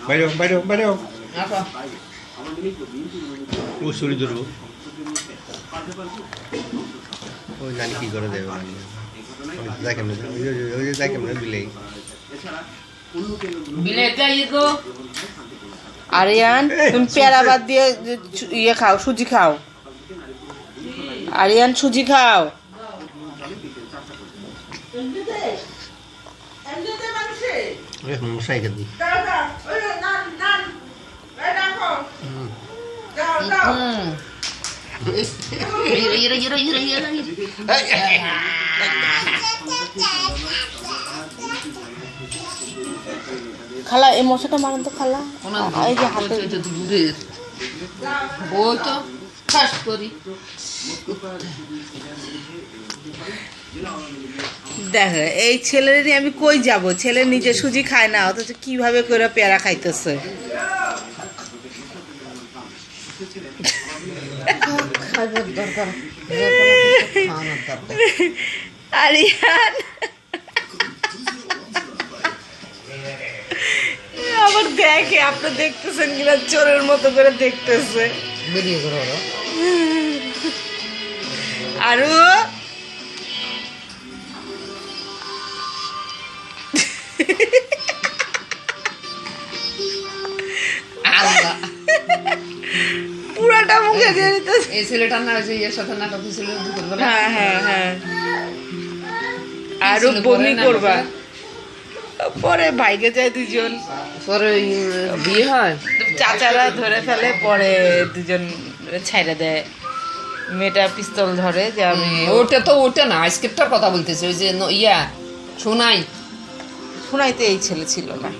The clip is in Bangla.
বাইরে বাইরে বাইরে আসো ও শরীর ধরবো ওই নানি কি করে দেবে যাই কেমন ওই যে যাই কেমন বিলেই বিলেটা ইগো আরিয়ান তুমি পেয়ারা বাদ দিয়ে ইয়ে খাও, সুজি খাও। আরিয়ান সুজি খাও। মশাই দিই খালা এই মশাটা মারেন তো খালা। এই যে হাতে ওই তো খাস করি দেখো এই ছেলেরই আমি কই যাব, ছেলে নিজে সুজি খায় না অথচ কিভাবে করে পেয়ারা খাইতেছে। আরিয়ান আবার দেখে, আপনি দেখতেছেন কিনা চোরের মতো করে দেখতেছে। আরো পুরাটা মুখে দিয়ে দিতেছে। এই ছেলেটার না যে এর সাথে নাটক ছিল হ্যাঁ হ্যাঁ হ্যাঁ আরো বমি করবা পরে ভাইকে যায় দুজন, পরে বিয়ে হয় চাচারা ধরে ফেলে, পরে দুজন ছাইড়া দেয়। মেয়েটা পিস্তল ধরে যে আমি ওটা না আজকেরটার কথা বলতেছে, ওই যে ইয়া শোনাই শোনাইতে এই ছেলে ছিল না।